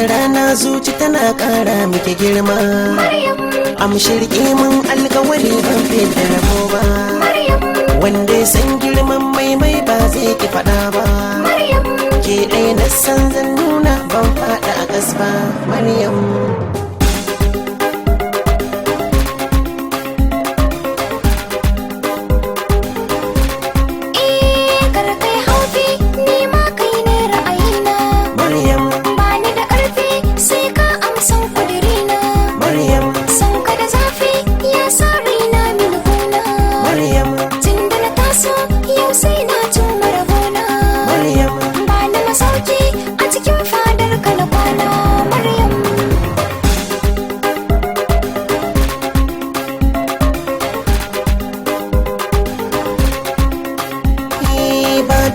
rana zuci tana ƙara miki girma. Amshirki mun alƙawari ban fita rabo ba. Wanda ya san girman mai ba zai ki faɗa ba. Ke ɗaya na san zan nuna ban faɗa a gas ba. Maryam.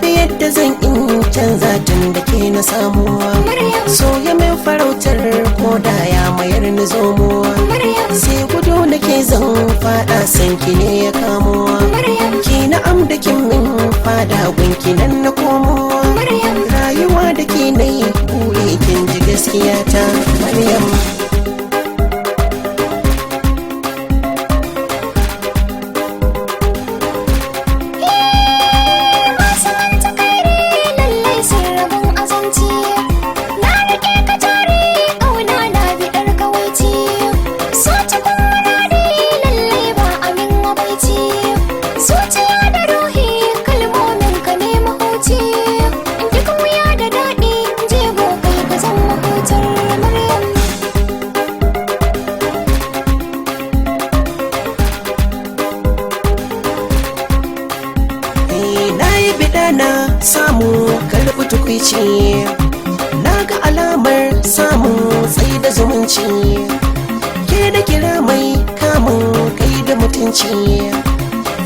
Yadda zan in canza tun da ke na samuwa. So ya min farautar koda ya mayar ni zomowa. Sai gudu nake zan fada san ki ne ya kamowa. Ki na'am da kin min fada gunki nan na komowa. Rayuwa da ke nai bure kin ji gaskiya ta. Maryam. Na samu karɓi tukwici, na ga alamar samun tsaye da zumunci. Ke da kira mai kamun kai da mutunci,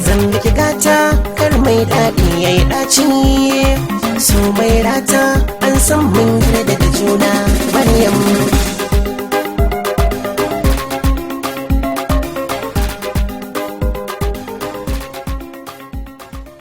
zan biki gata kar mai daɗi ya yi ɗaci. So mai rata an san mun da juna. Maryam.